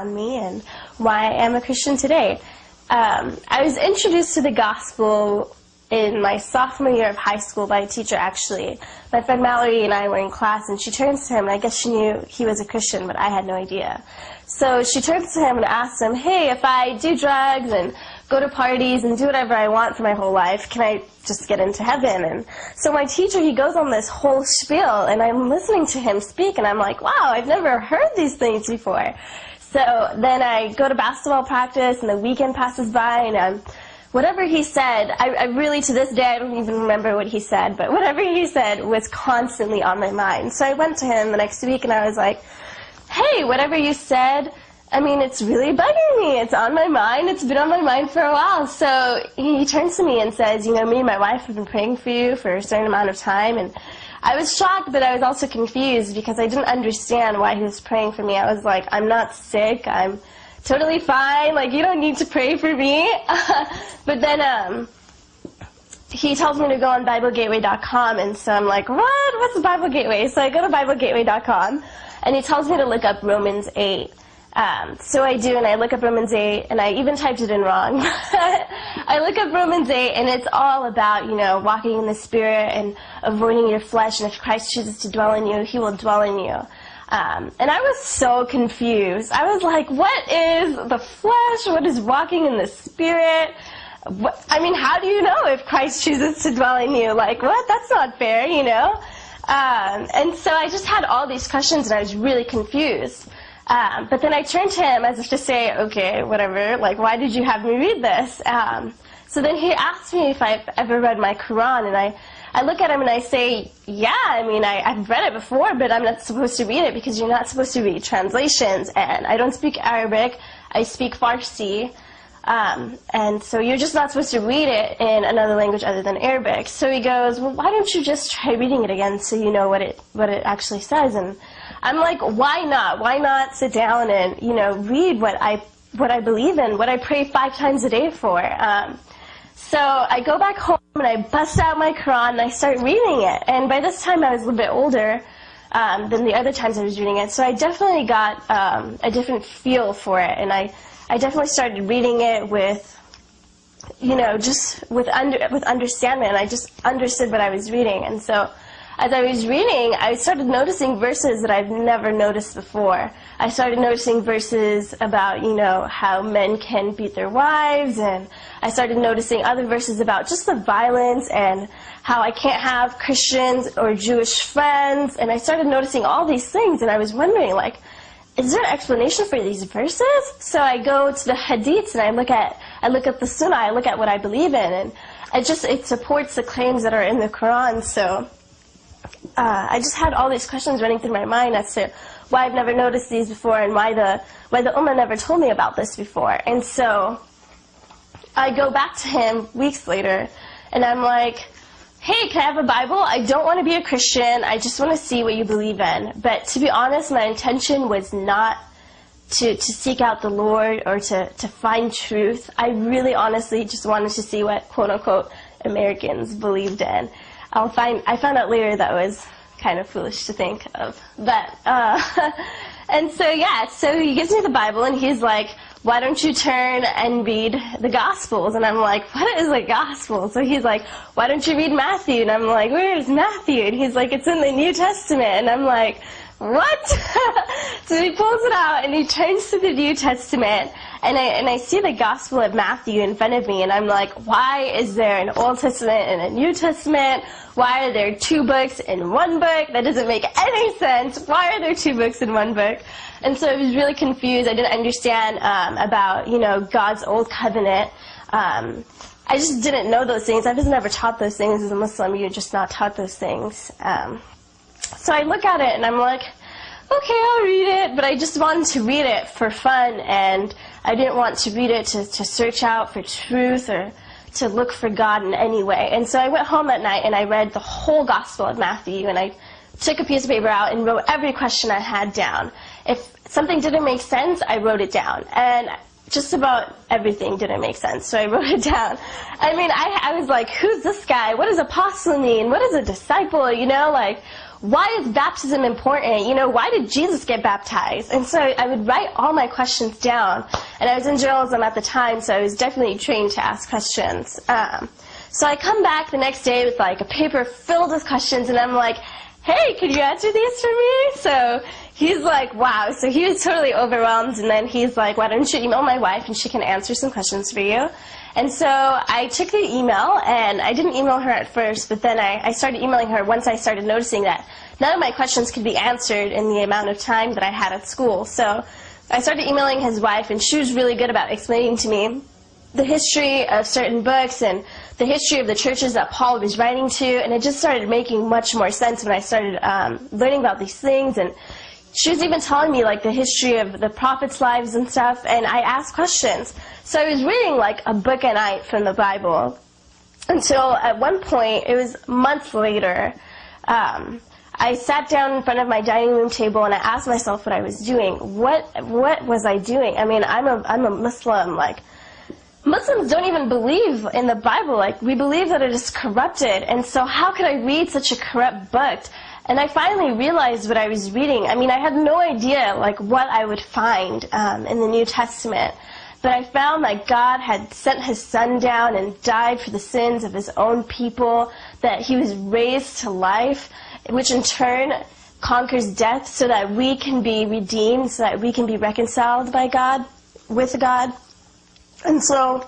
found me and why I am a Christian today. I was introduced to the gospel in my sophomore year of high school by a teacher, actually. My friend Mallory and I were in class, and she turns to him, and I guess she knew he was a Christian, but I had no idea. So she turns to him and asks him, hey, if I do drugs and go to parties and do whatever I want for my whole life, can I just get into heaven? And so my teacher, he goes on this whole spiel, and I'm listening to him speak, and I'm like, wow, I've never heard these things before. So then I go to basketball practice, and the weekend passes by, and whatever he said, I really, to this day, I don't even remember what he said, but whatever he said was constantly on my mind. So I went to him the next week, and I was like, hey, whatever you said, I mean, it's really bugging me. It's on my mind. It's been on my mind for a while. So he turns to me and says, you know, me and my wife have been praying for you for a certain amount of time, and I was shocked, but I was also confused because I didn't understand why he was praying for me. I was like, I'm not sick. I'm totally fine. Like, you don't need to pray for me. But then he tells me to go on BibleGateway.com, and so I'm like, what? What's Bible Gateway? So I go to BibleGateway.com, and he tells me to look up Romans 8. So I do, and I look up Romans 8, and I even typed it in wrong. I look up Romans 8, and it's all about, you know, walking in the Spirit and avoiding your flesh, and if Christ chooses to dwell in you, he will dwell in you. And I was so confused. I was like, what is the flesh? What is walking in the Spirit? I mean, how do you know if Christ chooses to dwell in you? Like, what? That's not fair, you know? And so I just had all these questions, and I was really confused. But then I turned to him as if to say, okay, whatever, like, why did you have me read this? So then he asked me if I've ever read my Quran, and I look at him and I say, yeah, I mean, I've read it before, but I'm not supposed to read it because you're not supposed to read translations, and I don't speak Arabic, I speak Farsi, and so you're just not supposed to read it in another language other than Arabic. So he goes, well, why don't you just try reading it again so you know what it actually says? And I'm like, why not? Why not sit down and, you know, read what I believe in, what I pray 5 times a day for? So I go back home and I bust out my Quran and I start reading it. And by this time I was a little bit older than the other times I was reading it. So I definitely got a different feel for it. And I definitely started reading it with, you know, just with understanding. And I just understood what I was reading. And so as I was reading, I started noticing verses that I've never noticed before. I started noticing verses about, you know, how men can beat their wives, and I started noticing other verses about just the violence and how I can't have Christians or Jewish friends, and I started noticing all these things, and I was wondering, like, is there an explanation for these verses? So I go to the hadiths, and I look at the sunnah, I look at what I believe in, and it supports the claims that are in the Quran. So I just had all these questions running through my mind as to why I've never noticed these before and why the Ummah never told me about this before. And so I go back to him weeks later, and I'm like, hey, can I have a Bible? I don't want to be a Christian. I just want to see what you believe in. But to be honest, my intention was not to seek out the Lord or to find truth. I really honestly just wanted to see what, quote-unquote, Americans believed in. I found out later that was kind of foolish to think of. But, and so, yeah, so he gives me the Bible, and he's like, why don't you turn and read the Gospels? And I'm like, what is the Gospel? So he's like, why don't you read Matthew? And I'm like, where is Matthew? And he's like, it's in the New Testament. And I'm like, what? So he pulls it out, and he turns to the New Testament, and I see the Gospel of Matthew in front of me, and I'm like, why is there an Old Testament and a New Testament? Why are there 2 books in 1 book? That doesn't make any sense. Why are there 2 books in 1 book? And so I was really confused. I didn't understand about, you know, God's old covenant. I just didn't know those things. I was never taught those things. As a Muslim, you're just not taught those things. So I look at it, and I'm like, okay, I'll read it, but I just wanted to read it for fun, and I didn't want to read it to search out for truth or to look for God in any way. And so I went home that night, and I read the whole Gospel of Matthew, and I took a piece of paper out and wrote every question I had down. If something didn't make sense, I wrote it down. And just about everything didn't make sense, so I wrote it down. I mean, I was like, who's this guy? What does apostle mean? What is a disciple? You know, like, why is baptism important? You know, why did Jesus get baptized? And so I would write all my questions down. And I was in journalism at the time, so I was definitely trained to ask questions. So I come back the next day with like a paper filled with questions, and I'm like, hey, could you answer these for me? So he's like, wow. So he was totally overwhelmed, and then he's like, why don't you email my wife and she can answer some questions for you? And so I took the email, and I didn't email her at first, but then I started emailing her once I started noticing that none of my questions could be answered in the amount of time that I had at school. So I started emailing his wife, and she was really good about explaining to me the history of certain books and the history of the churches that Paul was writing to, and it just started making much more sense when I started learning about these things. And she was even telling me like the history of the prophets' lives and stuff, and I asked questions. So I was reading like a book a night from the Bible until at one point, it was months later, I sat down in front of my dining room table and I asked myself what I was doing. What was I doing? I mean, I'm a Muslim, like, Muslims don't even believe in the Bible. Like, we believe that it is corrupted, and so how could I read such a corrupt book? And I finally realized what I was reading. I mean, I had no idea, like, what I would find in the New Testament. But I found that God had sent His Son down and died for the sins of His own people, that He was raised to life, which in turn conquers death so that we can be redeemed, so that we can be reconciled by God, with God. And so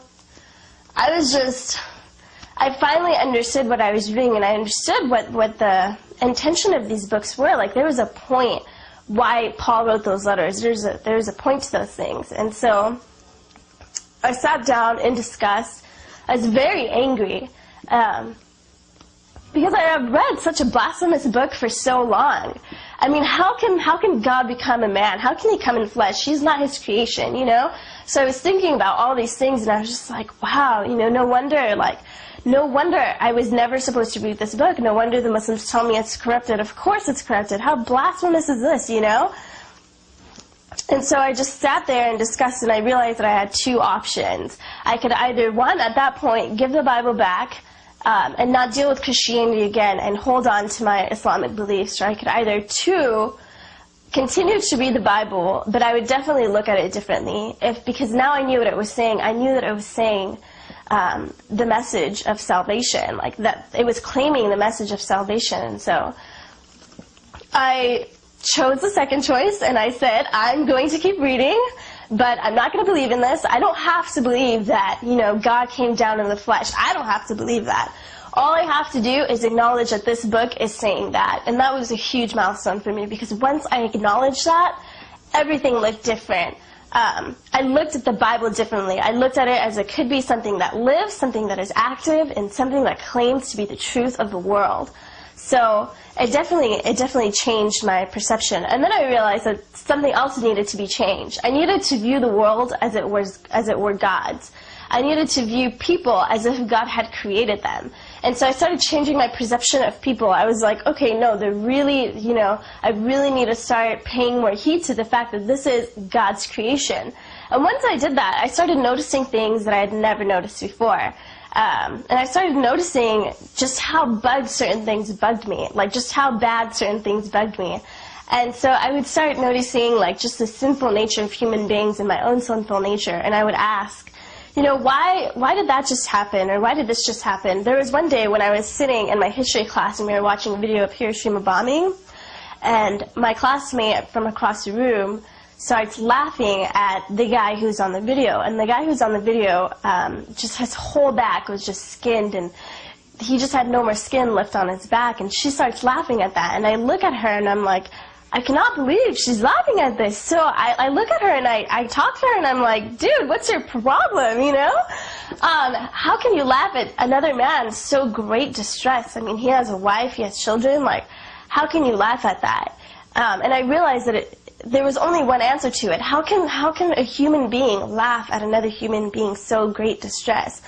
I finally understood what I was reading, and I understood what the intention of these books were. Like, there was a point why Paul wrote those letters. There's a point to those things. And so I sat down and discussed. I was very angry because I have read such a blasphemous book for so long. I mean, how can God become a man? How can He come in flesh? He's not His creation, you know? So I was thinking about all these things, and I was just like, wow, you know, no wonder I was never supposed to read this book. No wonder the Muslims tell me it's corrupted. Of course it's corrupted. How blasphemous is this, you know? And so I just sat there and discussed, and I realized that I had two options. I could either, one, at that point, give the Bible back, and not deal with Christianity again and hold on to my Islamic beliefs, or I could either, two, continue to read the Bible, but I would definitely look at it differently, because now I knew what it was saying. I knew that it was saying the message of salvation, like that it was claiming the message of salvation. And so I chose the second choice, and I said, I'm going to keep reading, but I'm not going to believe in this. I don't have to believe that, you know, God came down in the flesh. I don't have to believe that. All I have to do is acknowledge that this book is saying that. And that was a huge milestone for me, because once I acknowledged that, everything looked different. I looked at the Bible differently. I looked at it as it could be something that lives, something that is active, and something that claims to be the truth of the world. So it definitely changed my perception. And then I realized that something else needed to be changed. I needed to view the world as it were God's. I needed to view people as if God had created them. And so I started changing my perception of people. I was like, okay, no, they're really, you know, I really need to start paying more heed to the fact that this is God's creation. And once I did that, I started noticing things that I had never noticed before. And I started noticing just how certain things bugged me, like just how bad certain things bugged me. And so I would start noticing like just the sinful nature of human beings and my own sinful nature. And I would ask, you know, why did that just happen? Or why did this just happen? There was one day when I was sitting in my history class and we were watching a video of Hiroshima bombing. And my classmate from across the room starts laughing at the guy who's on the video. And the guy who's on the video, just his whole back was just skinned, and he just had no more skin left on his back. And she starts laughing at that. And I look at her and I'm like, I cannot believe she's laughing at this. So I look at her and I talk to her and I'm like, dude, what's your problem, you know? How can you laugh at another man's so great distress? I mean, he has a wife, he has children. Like, how can you laugh at that? And I realized that there was only one answer to it. How can a human being laugh at another human being's so great distress?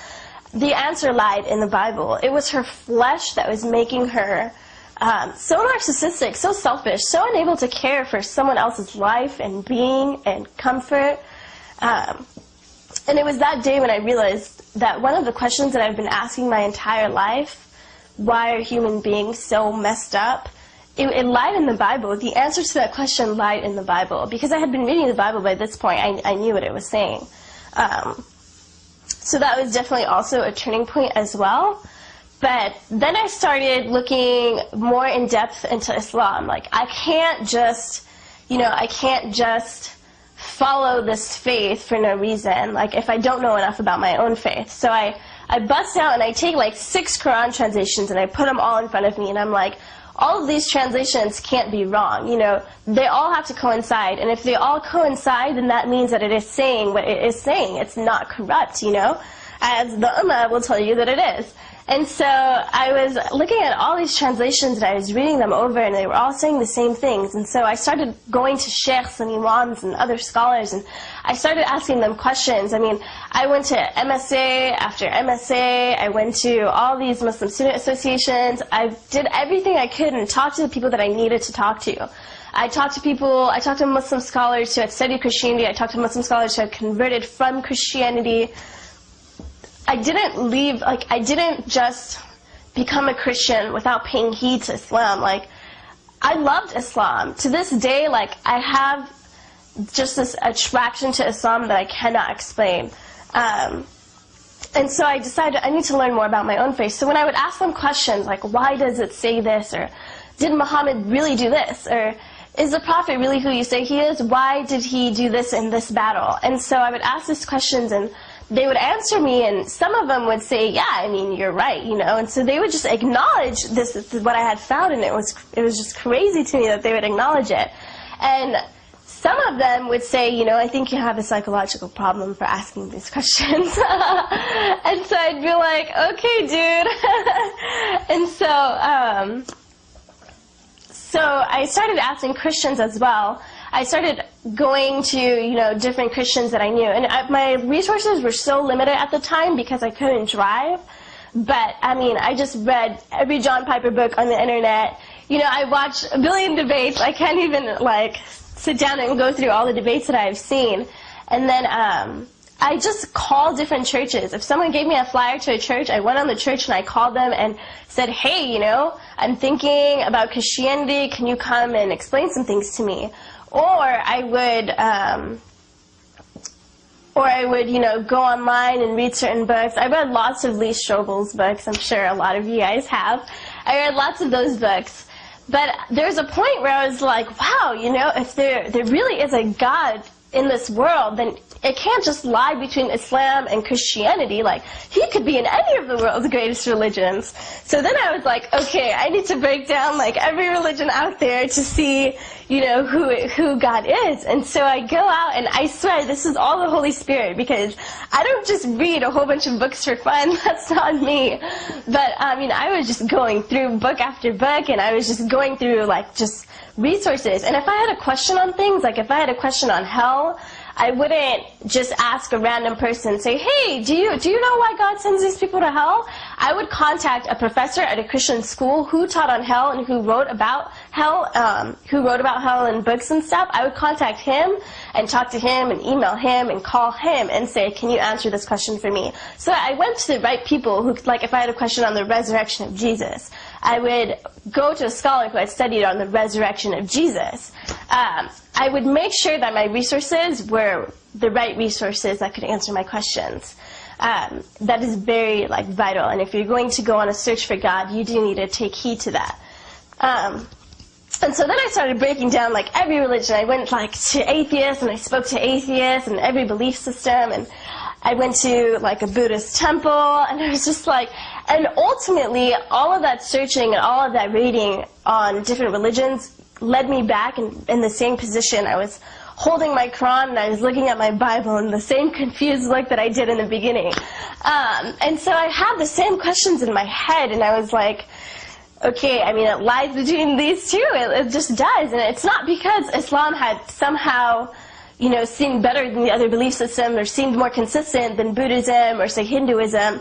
The answer lied in the Bible. It was her flesh that was making her so narcissistic, so selfish, so unable to care for someone else's life and being and comfort. And it was that day when I realized that one of the questions that I've been asking my entire life, why are human beings so messed up, it lied in the Bible. The answer to that question lied in the Bible. Because I had been reading the Bible by this point, I knew what it was saying. So that was definitely also a turning point as well. But then I started looking more in depth into Islam. Like, I can't just follow this faith for no reason, like if I don't know enough about my own faith. So I bust out and I take like 6 Quran translations and I put them all in front of me, and I'm like, all of these translations can't be wrong. They all have to coincide, and if they all coincide, then that means that it is saying what it is saying. It's not corrupt, as the Ummah will tell you that it is. And so I was looking at all these translations and I was reading them over, and they were all saying the same things. And so I started going to sheikhs and imams and other scholars, and I started asking them questions. I mean, I went to MSA after MSA. I went to all these Muslim student associations. I did everything I could and talked to the people that I needed to talk to. I talked to Muslim scholars who had studied Christianity. I talked to Muslim scholars who had converted from Christianity. I didn't just become a Christian without paying heed to Islam. Like, I loved Islam. To this day, like, I have just this attraction to Islam that I cannot explain. And so I decided I need to learn more about my own faith. So when I would ask them questions like, why does it say this? Or, did Muhammad really do this? Or, is the Prophet really who you say he is? Why did he do this in this battle? And so I would ask these questions, and they would answer me, and some of them would say, yeah, I mean, you're right, and so they would just acknowledge this is what I had found, and it was just crazy to me that they would acknowledge it. And some of them would say, I think you have a psychological problem for asking these questions. And so I'd be like, okay, dude. And so I started asking Christians as well. I started going to, different Christians that I knew. And my resources were so limited at the time because I couldn't drive. But, I mean, I just read every John Piper book on the internet. I watched a billion debates. I can't even, sit down and go through all the debates that I've seen. And then I just called different churches. If someone gave me a flyer to a church, I went on the church and I called them and said, hey, I'm thinking about Christianity. Can you come and explain some things to me? Or I would, go online and read certain books. I read lots of Lee Strobel's books. I'm sure a lot of you guys have. I read lots of those books. But there was a point where I was like, wow, if there really is a God in this world, then it can't just lie between Islam and Christianity. Like, he could be in any of the world's greatest religions. So then I was like, okay, I need to break down every religion out there to see, who God is. And so I go out, and I swear this is all the Holy Spirit, because I don't just read a whole bunch of books for fun. That's not me. But I was just going through book after book, and I was just going through just resources. And if I had a question on things, if I had a question on hell, I wouldn't just ask a random person, say, hey, do you know why God sends these people to hell? I would contact a professor at a Christian school who taught on hell and who wrote about hell in books and stuff. I would contact him and talk to him and email him and call him and say, can you answer this question for me? So I went to the right people who, if I had a question on the resurrection of Jesus, I would go to a scholar who had studied on the resurrection of Jesus. I would make sure that my resources were the right resources that could answer my questions. That is very vital. And if you're going to go on a search for God, you do need to take heed to that. And so then I started breaking down every religion. I went to atheists, and I spoke to atheists and every belief system, and I went to a Buddhist temple, and I was just and ultimately all of that searching and all of that reading on different religions led me back in the same position. I was holding my Quran and I was looking at my Bible in the same confused look that I did in the beginning. And so I had the same questions in my head, and I was like, okay, it lies between these two. It just does. And it's not because Islam had somehow, seemed better than the other belief system or seemed more consistent than Buddhism or, say, Hinduism.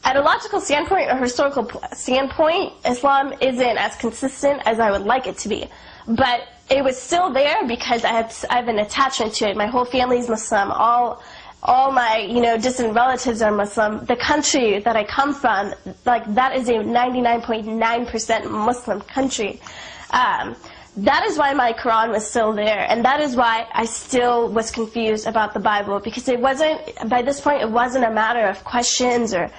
At a logical standpoint or historical standpoint, Islam isn't as consistent as I would like it to be. But it was still there because I have an attachment to it. My whole family's Muslim. All all my, distant relatives are Muslim. The country that I come from, like, that is a 99.9% Muslim country. That is why my Quran was still there, and that is why I still was confused about the Bible, because by this point, it wasn't a matter of questions, or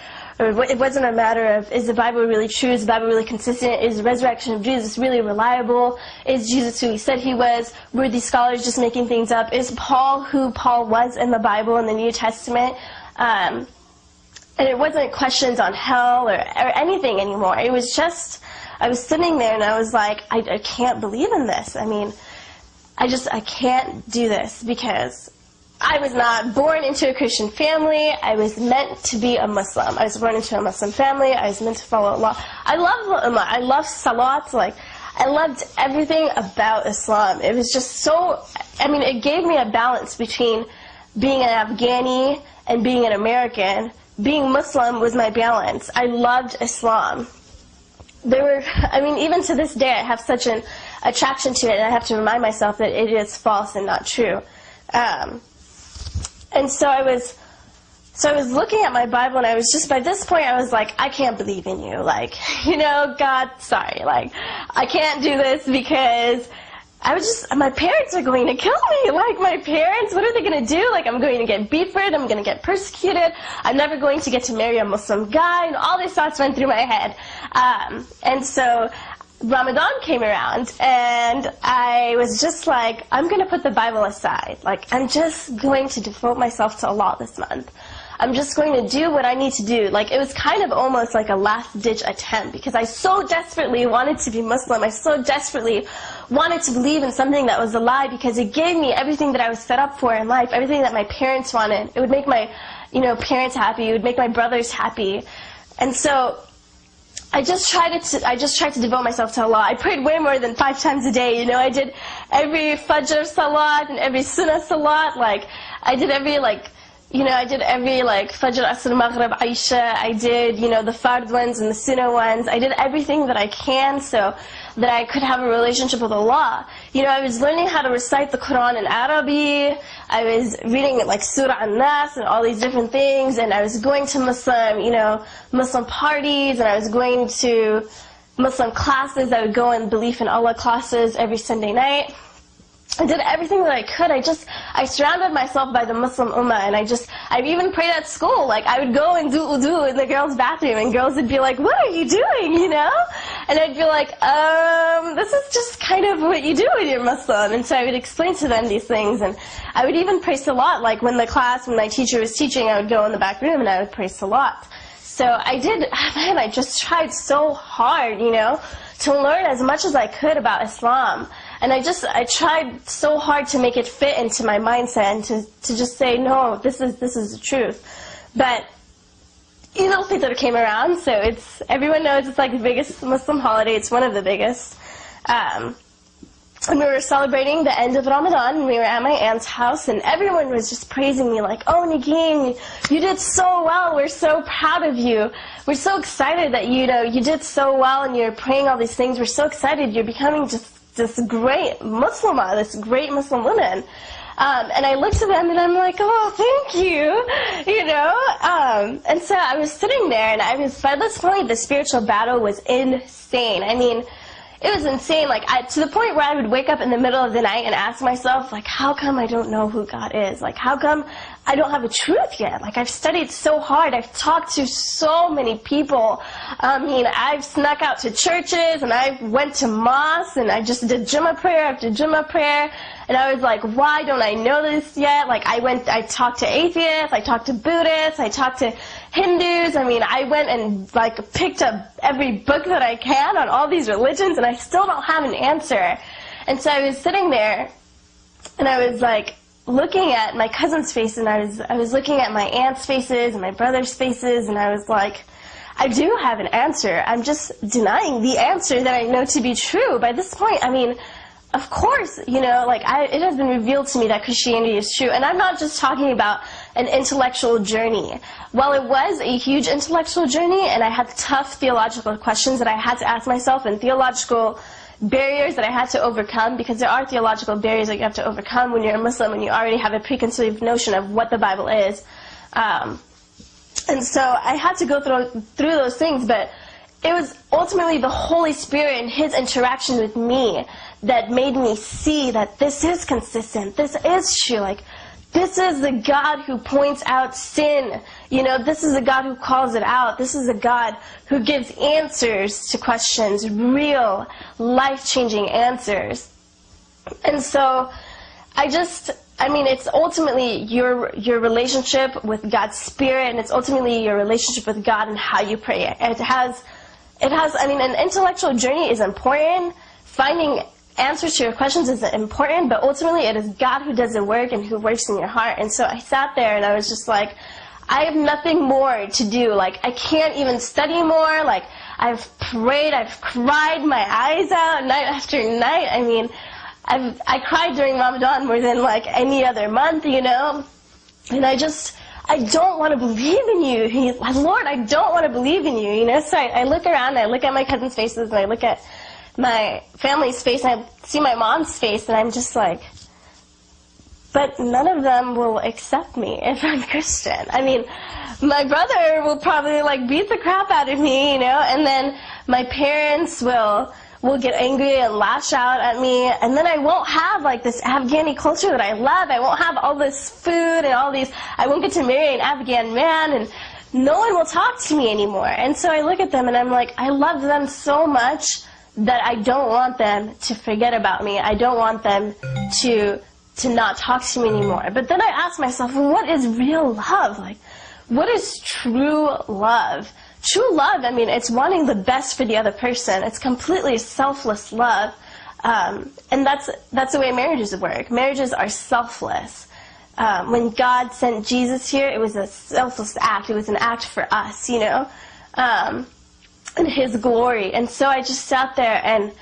it wasn't a matter of, is the Bible really true, is the Bible really consistent, is the resurrection of Jesus really reliable, is Jesus who he said he was, were these scholars just making things up, is Paul who Paul was in the Bible in the New Testament, and it wasn't questions on hell or anything anymore. It was just, I was sitting there and I was like, I can't believe in this. I mean, I can't do this, because I was not born into a Christian family. I was meant to be a Muslim. I was born into a Muslim family. I was meant to follow Allah. I love Ummah. I love Salat. Like, I loved everything about Islam. It was just so, it gave me a balance between being an Afghani and being an American. Being Muslim was my balance. I loved Islam. Even to this day, I have such an attraction to it, and I have to remind myself that it is false and not true. And so I was looking at my Bible, and I was just, by this point, I was like, I can't believe in you. Like, God, sorry. Like, I can't do this, because my parents are going to kill me. Like, my parents, what are they going to do? Like, I'm going to get beat for it. I'm going to get persecuted. I'm never going to get to marry a Muslim guy. And all these thoughts went through my head. And so Ramadan came around, and I was just like, I'm going to put the Bible aside. Like, I'm just going to devote myself to Allah this month. I'm just going to do what I need to do. Like, it was kind of almost like a last-ditch attempt, because I so desperately wanted to be Muslim. I so desperately wanted to believe in something that was a lie, because it gave me everything that I was set up for in life, everything that my parents wanted. It would make my, parents happy. It would make my brothers happy. And so I just tried to devote myself to Allah. I prayed way more than 5 times a day. I did every Fajr Salat and every Sunnah Salat. Like, I did every Fajr, Asr, Maghrib, Aisha. I did, the Fard ones and the Sunnah ones. I did everything that I can so that I could have a relationship with Allah. I was learning how to recite the Quran in Arabic. I was reading like Surah An-Nas and all these different things, and I was going to Muslim parties, and I was going to Muslim classes. I would go in Belief in Allah classes every Sunday night. I did everything that I could. I surrounded myself by the Muslim Ummah, and I even prayed at school. Like, I would go and do wudu in the girls' bathroom, and girls would be like, what are you doing, And I'd be like, this is just kind of what you do when you're Muslim. And so I would explain to them these things, and I would even pray Salat. Like, when my teacher was teaching, I would go in the back room and I would pray Salat. So I just tried so hard, to learn as much as I could about Islam. And I tried so hard to make it fit into my mindset, and to just say, no, this is the truth. But Eid al-Fitr came around, so everyone knows it's like the biggest Muslim holiday. It's one of the biggest. And we were celebrating the end of Ramadan, and we were at my aunt's house, and everyone was just praising me, like, oh, Nagin, you did so well. We're so proud of you. We're so excited that you did so well, and you're praying all these things. We're so excited. You're becoming just this great Muslimah, this great Muslim woman. And I looked at them, and I'm like, oh, thank you, And so I was sitting there, and by this point, the spiritual battle was insane. It was insane, to the point where I would wake up in the middle of the night and ask myself, how come I don't know who God is? How come I don't have a truth yet? I've studied so hard. I've talked to so many people. I've snuck out to churches, and I went to mosques, and I just did Jummah prayer after Jummah prayer. And I was like, why don't I know this yet? I talked to atheists, I talked to Buddhists, I talked to Hindus. I went and picked up every book that I can on all these religions, and I still don't have an answer. And so I was sitting there, and I was looking at my cousin's face, and I was looking at my aunt's faces and my brother's faces, and I was like, I do have an answer. I'm just denying the answer that I know to be true. By this point, of course, it has been revealed to me that Christianity is true. And I'm not just talking about an intellectual journey. While it was a huge intellectual journey, and I had tough theological questions that I had to ask myself, and theological barriers that I had to overcome, because there are theological barriers that you have to overcome when you're a Muslim and you already have a preconceived notion of what the Bible is. And so I had to go through those things, but it was ultimately the Holy Spirit and His interaction with me that made me see that this is consistent, this is true, like, this is the God who points out sin. You know, this is the God who calls it out. This is the God who gives answers to questions, real, life-changing answers. And so, it's ultimately your relationship with God's Spirit, and it's ultimately your relationship with God and how you pray. An intellectual journey is important. Finding answers to your questions is important, but ultimately it is God who does the work and who works in your heart. And so I sat there and I was just like, I have nothing more to do. Like, I can't even study more. Like, I've prayed, I've cried my eyes out night after night. I mean, I cried during Ramadan more than like any other month, you know. And I don't want to believe in you. Lord, I don't want to believe in you, you know. So I look around, I look at my cousins' faces, and I look at my family's face, and I see my mom's face, and I'm just like, but none of them will accept me if I'm Christian. I mean, my brother will probably like beat the crap out of me, you know, and then my parents will get angry and lash out at me, and then I won't have like this Afghani culture that I love. I won't have all this food and all these, I won't get to marry an Afghan man, and no one will talk to me anymore. And so I look at them and I'm like, I love them so much that I don't want them to forget about me. I don't want them to not talk to me anymore. But then I ask myself, well, what is real love? Like, what is true love? True love, it's wanting the best for the other person. It's completely selfless love. And that's the way marriages work. Marriages are selfless. When God sent Jesus here, it was a selfless act. It was an act for us, you know, and His glory. And so I just sat there and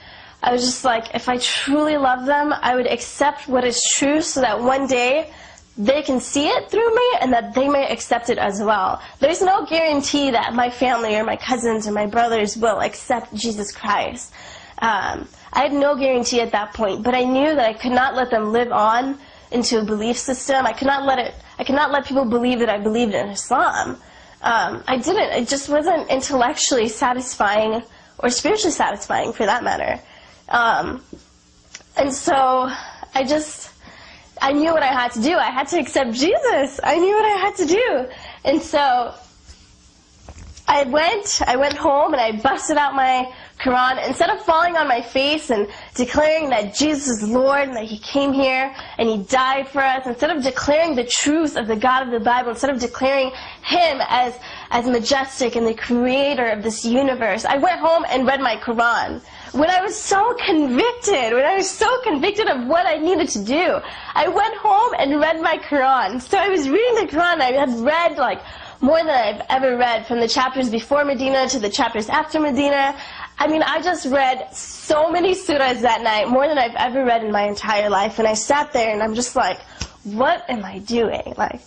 I was just like, if I truly love them, I would accept what is true so that one day they can see it through me and that they may accept it as well. There's no guarantee that my family or my cousins or my brothers will accept Jesus Christ. I had no guarantee at that point, but I knew that I could not let them live on into a belief system. I could not let people believe that I believed in Islam. I didn't. It just wasn't intellectually satisfying or spiritually satisfying, for that matter. And so I knew what I had to do. I had to accept Jesus. I knew what I had to do. And so I went home and I busted out my Quran. Instead of falling on my face and declaring that Jesus is Lord and that He came here and He died for us, instead of declaring the truth of the God of the Bible, instead of declaring Him as majestic and the creator of this universe, I went home and read my Quran. When I was so convicted of what I needed to do, I went home and read my Quran. So I was reading the Quran. I had read like more than I've ever read, from the chapters before Medina to the chapters after Medina. I just read so many surahs that night, more than I've ever read in my entire life. And I sat there and I'm just like, what am I doing? Like,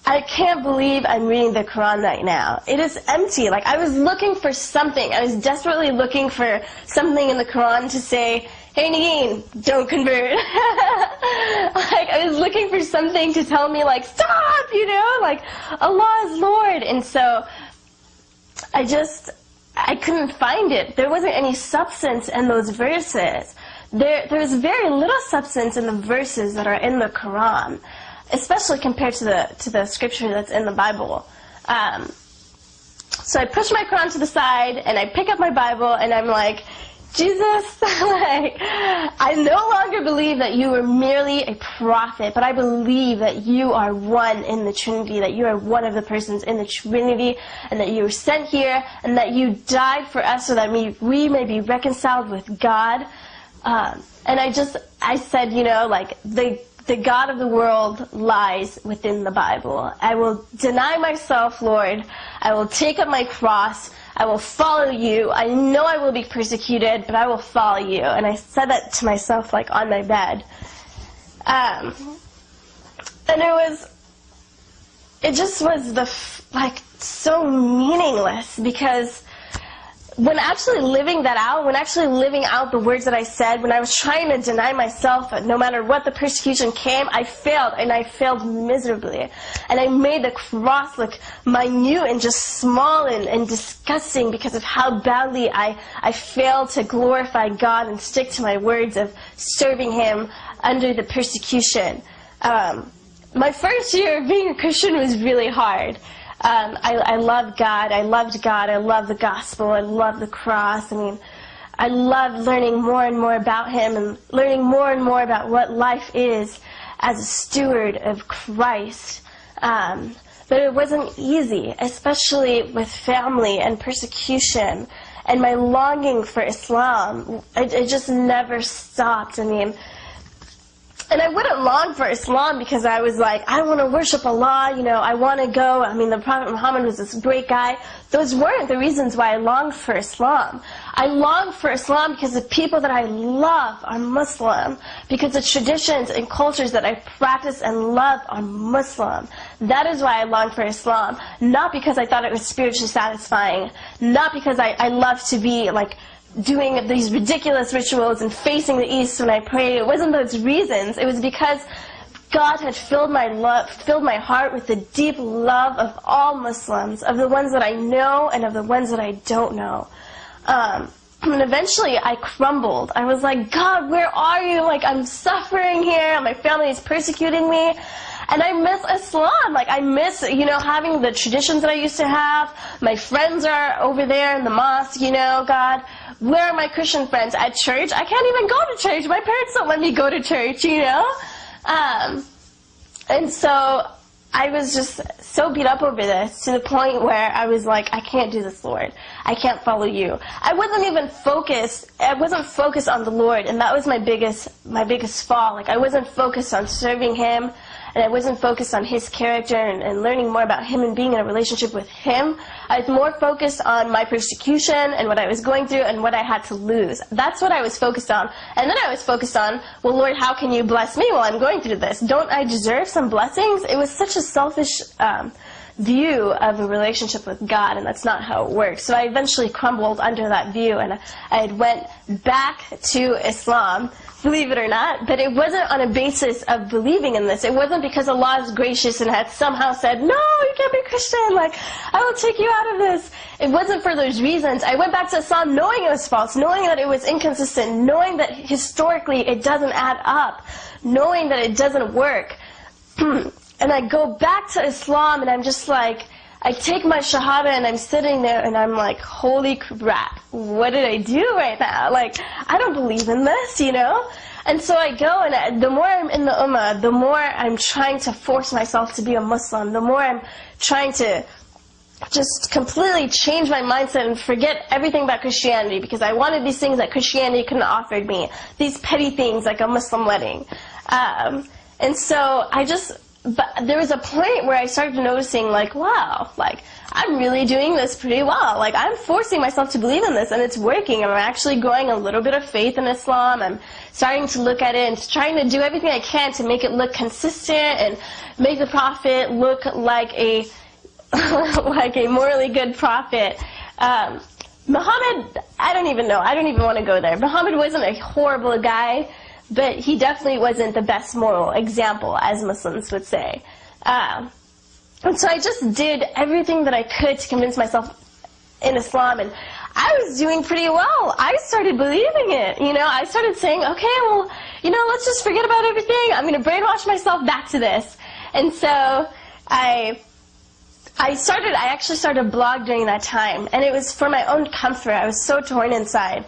I can't believe I'm reading the Quran right now. It is empty. Like, I was looking for something. I was desperately looking for something in the Quran to say, hey Nagin, don't convert. Like, I was looking for something to tell me, like, stop, you know, like, Allah is Lord. And so I couldn't find it. There wasn't any substance in those verses. There was very little substance in the verses that are in the Quran, especially compared to the scripture that's in the Bible. So I push my Quran to the side and I pick up my Bible and I'm like, Jesus, like, I no longer believe that you are merely a prophet, but I believe that you are one in the Trinity, that you are one of the persons in the Trinity, and that you were sent here, and that you died for us so that we may be reconciled with God. And I said, you know, like, the God of the world lies within the Bible. I will deny myself, Lord. I will take up my cross. I will follow you. I know I will be persecuted, but I will follow you. And I said that to myself, like, on my bed. And it just was like so meaningless, because when actually living that out, when actually living out the words that I said, when I was trying to deny myself, no matter what the persecution came, I failed, and I failed miserably. And I made the cross look minute and just small and disgusting because of how badly I failed to glorify God and stick to my words of serving Him under the persecution. My first year of being a Christian was really hard. I loved God. I loved God. I loved the gospel. I loved the cross. I mean, I loved learning more and more about Him and learning more and more about what life is as a steward of Christ. But it wasn't easy, especially with family and persecution. And my longing for Islam, it just never stopped. I mean, and I wouldn't long for Islam because I was like, I want to worship Allah, I want to go. I mean, the Prophet Muhammad was this great guy. Those weren't the reasons why I longed for Islam. I longed for Islam because the people that I love are Muslim, because the traditions and cultures that I practice and love are Muslim. That is why I longed for Islam, not because I thought it was spiritually satisfying, not because I love to be like doing these ridiculous rituals and facing the east when I prayed. It wasn't those reasons. It was because God had filled my heart with the deep love of all Muslims, of the ones that I know and of the ones that I don't know. And eventually I crumbled. I was like, God, where are you? Like, I'm suffering here. My family is persecuting me. And I miss Islam. Like, I miss, having the traditions that I used to have. My friends are over there in the mosque, God. Where are my Christian friends? At church? I can't even go to church. My parents don't let me go to church, And so I was just so beat up over this to the point where I was like, I can't do this, Lord. I can't follow you. I wasn't focused on the Lord, and that was my biggest fall. Like, I wasn't focused on serving Him, and I wasn't focused on His character and learning more about Him and being in a relationship with Him. I was more focused on my persecution and what I was going through and what I had to lose. That's what I was focused on. And then I was focused on, well, Lord, how can you bless me while I'm going through this? Don't I deserve some blessings? It was such a selfish view of a relationship with God, and that's not how it works. So I eventually crumbled under that view, and I went back to Islam, believe it or not, but it wasn't on a basis of believing in this. It wasn't because Allah is gracious and had somehow said, no, you can't be Christian, like, I will take you out of this. It wasn't for those reasons. I went back to Islam knowing it was false, knowing that it was inconsistent, knowing that historically it doesn't add up, knowing that it doesn't work. And I go back to Islam, and I'm just like, I take my Shahada, and I'm sitting there, and I'm like, holy crap, what did I do right now? Like, I don't believe in this, And so I go, and the more I'm in the Ummah, the more I'm trying to force myself to be a Muslim, the more I'm trying to just completely change my mindset and forget everything about Christianity, because I wanted these things that Christianity couldn't have offered me, these petty things like a Muslim wedding. And so but there was a point where I started noticing, like, wow, like, I'm really doing this pretty well. Like, I'm forcing myself to believe in this, and it's working. I'm actually growing a little bit of faith in Islam. I'm starting to look at it and trying to do everything I can to make it look consistent and make the Prophet look like a like a morally good prophet. Muhammad, I don't even know. I don't even want to go there. Muhammad wasn't a horrible guy, but he definitely wasn't the best moral example, as Muslims would say. And so I just did everything that I could to convince myself in Islam, and I was doing pretty well. I started believing it, I started saying, okay, well, let's just forget about everything. I'm going to brainwash myself back to this. And so I actually started a blog during that time, and it was for my own comfort. I was so torn inside.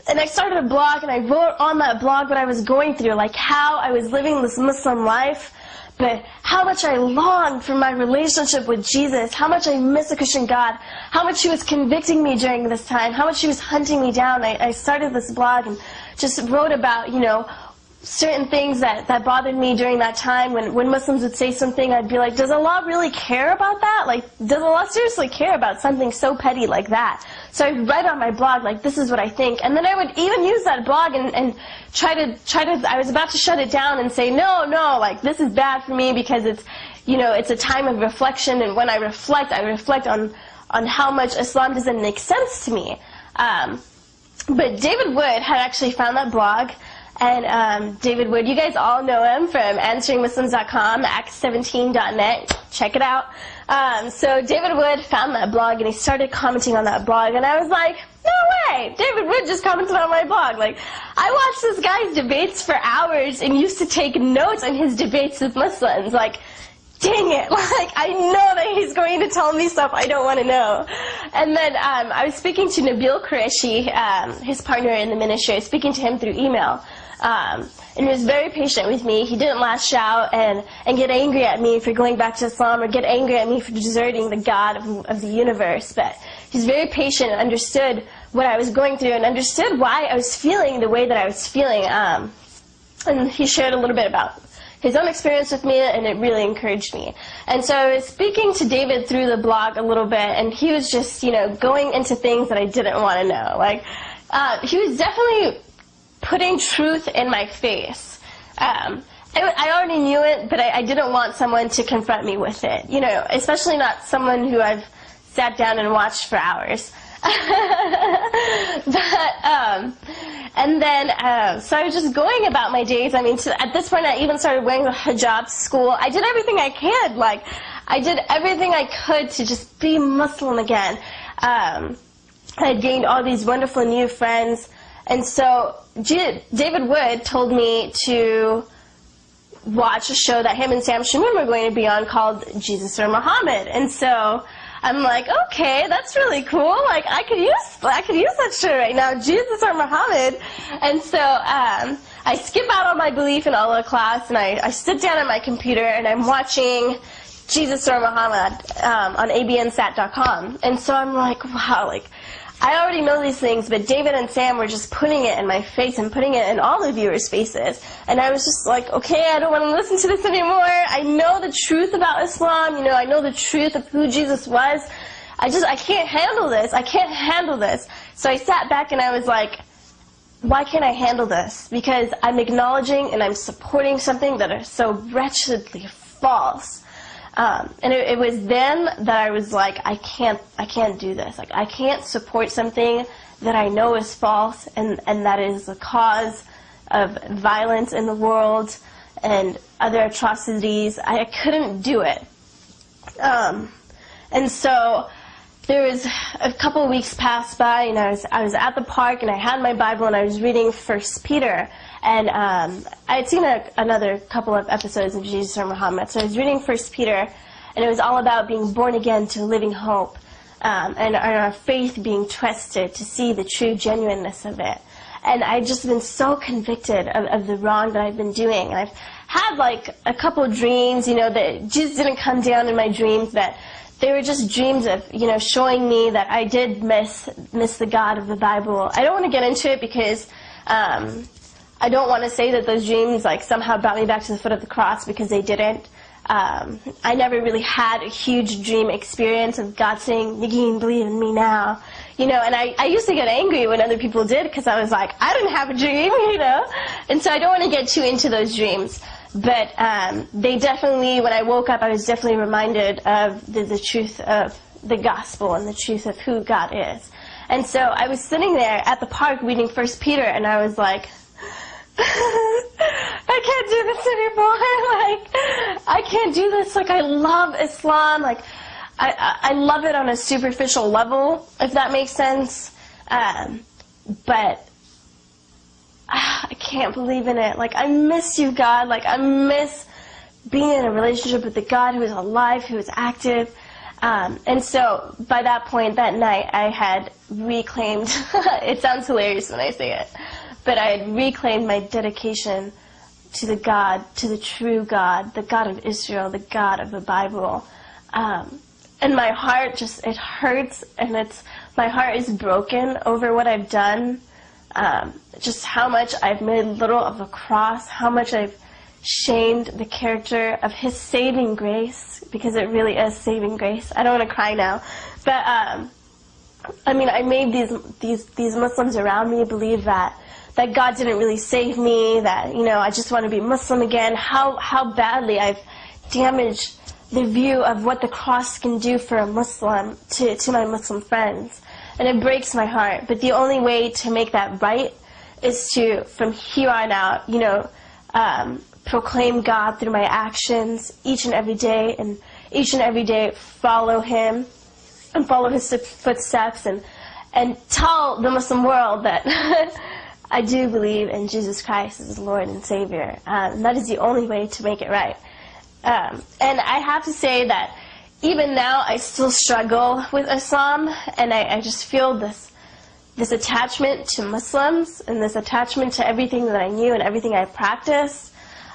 And I started a blog, and I wrote on that blog what I was going through, like how I was living this Muslim life, but how much I longed for my relationship with Jesus, how much I miss a Christian God, how much He was convicting me during this time, how much He was hunting me down. I started this blog and just wrote about, certain things that bothered me during that time. When Muslims would say something, I'd be like, does Allah really care about that? Like, does Allah seriously care about something so petty like that? So I'd write on my blog, like, this is what I think. And then I would even use that blog and try to, I was about to shut it down and say, no, like, this is bad for me because it's, it's a time of reflection, and when I reflect on on how much Islam doesn't make sense to me. But David Wood had actually found that blog, and David Wood, you guys all know him from AnsweringMuslims.com, Acts17.net. Check it out. So David Wood found that blog, and he started commenting on that blog, and I was like, no way! David Wood just commented on my blog. Like, I watched this guy's debates for hours and used to take notes on his debates with Muslims. Like, dang it, like, I know that he's going to tell me stuff I don't want to know. And then I was speaking to Nabil Qureshi, his partner in the ministry. I was speaking to him through email. And he was very patient with me. He didn't lash out and get angry at me for going back to Islam or get angry at me for deserting the God of the universe. But he's very patient and understood what I was going through and understood why I was feeling the way that I was feeling. And he shared a little bit about his own experience with me, and it really encouraged me. And so I was speaking to David through the blog a little bit, and he was just, going into things that I didn't want to know. Like, he was definitely putting truth in my face. I already knew it, but I didn't want someone to confront me with it. Especially not someone who I've sat down and watched for hours. And then, so I was just going about my days. I mean, at this point, I even started wearing the hijab to school. I did everything I could. Like, I did everything I could to just be Muslim again. I had gained all these wonderful new friends. And so David Wood told me to watch a show that him and Sam Shamoon were going to be on called Jesus or Muhammad. And so I'm like, okay, that's really cool. Like, I could use that show right now, Jesus or Muhammad. And so I skip out on my belief in Allah class, and I sit down at my computer, and I'm watching Jesus or Muhammad on abnsat.com. And so I'm like, wow, like, I already know these things, but David and Sam were just putting it in my face and putting it in all the viewers' faces. And I was just like, okay, I don't want to listen to this anymore. I know the truth about Islam. I know the truth of who Jesus was. I can't handle this. I can't handle this. So I sat back and I was like, why can't I handle this? Because I'm acknowledging and I'm supporting something that is so wretchedly false. And it was then that I was like, I can't do this. Like, I can't support something that I know is false and that is the cause of violence in the world and other atrocities. I couldn't do it. And so there was a couple of weeks passed by, and I was at the park, and I had my Bible, and I was reading 1 Peter. And I had seen another couple of episodes of Jesus or Muhammad. So I was reading 1 Peter, and it was all about being born again to living hope, and our faith being tested to see the true genuineness of it. And I'd just been so convicted of the wrong that I've been doing. And I've had like a couple of dreams, that Jesus didn't come down in my dreams, that they were just dreams of, showing me that I did miss the God of the Bible. I don't want to get into it because I don't want to say that those dreams like somehow brought me back to the foot of the cross, because they didn't. I never really had a huge dream experience of God saying, Nagin, believe in me now. And I used to get angry when other people did, because I was like, I didn't have a dream, And so I don't want to get too into those dreams. But they definitely, when I woke up, I was definitely reminded of the truth of the gospel and the truth of who God is. And so I was sitting there at the park reading 1 Peter, and I was like, I can't do this anymore. Like, I can't do this. Like, I love Islam. Like, I love it on a superficial level, if that makes sense. But I can't believe in it. Like, I miss you, God. Like, I miss being in a relationship with the God who is alive, who is active. And so, by that point, that night, I had reclaimed, it sounds hilarious when I say it, but I had reclaimed my dedication to the God, to the true God, the God of Israel, the God of the Bible. And my heart just, it hurts, and my heart is broken over what I've done. Just how much I've made little of a cross, how much I've shamed the character of His saving grace, because it really is saving grace. I don't want to cry now, but I mean, I made these Muslims around me believe that God didn't really save me, that I just want to be Muslim again. How badly I've damaged the view of what the cross can do for a Muslim to my Muslim friends. And it breaks my heart. But the only way to make that right is to, from here on out, proclaim God through my actions each and every day, and each and every day follow Him and follow His footsteps, and tell the Muslim world that I do believe in Jesus Christ as Lord and Savior. And that is the only way to make it right. And I have to say that even now I still struggle with Islam, and I just feel this attachment to Muslims and this attachment to everything that I knew and everything I practiced.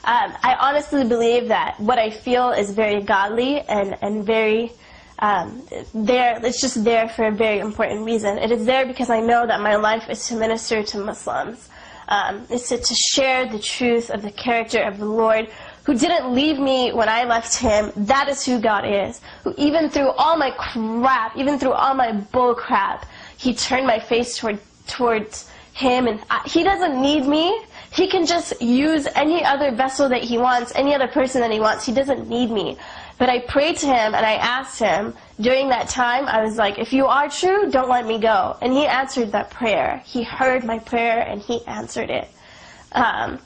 I honestly believe that what I feel is very godly and very it's just there for a very important reason. It is there because I know that my life is to minister to Muslims. It's to share the truth of the character of the Lord, who didn't leave me when I left Him. That is who God is. Who even through all my crap, even through all my bull crap, He turned my face towards Him, and He doesn't need me. He can just use any other vessel that He wants, any other person that He wants. He doesn't need me. But I prayed to Him, and I asked Him, during that time, I was like, if you are true, don't let me go. And He answered that prayer. He heard my prayer, and He answered it. And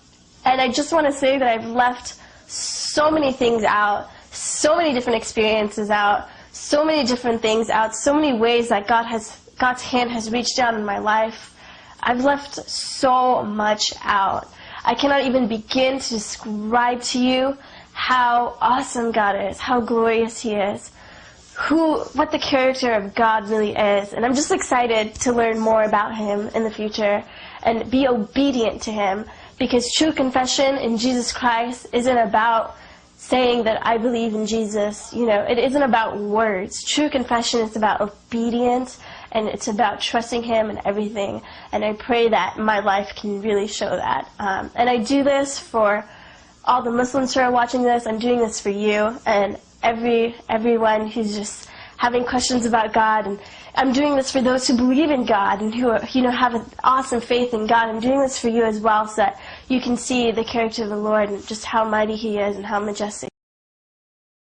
I just want to say that I've left so many things out, so many different experiences out, so many different things out, so many ways that God's hand has reached down in my life. I've left so much out. I cannot even begin to describe to you how awesome God is, how glorious He is, what the character of God really is. And I'm just excited to learn more about Him in the future and be obedient to Him, because true confession in Jesus Christ isn't about saying that I believe in Jesus. It isn't about words. True confession is about obedience, and it's about trusting Him in everything. And I pray that my life can really show that. And I do this for all the Muslims who are watching this. I'm doing this for you and everyone who's just having questions about God. And I'm doing this for those who believe in God and who are, have an awesome faith in God. I'm doing this for you as well, so that you can see the character of the Lord and just how mighty He is and how majestic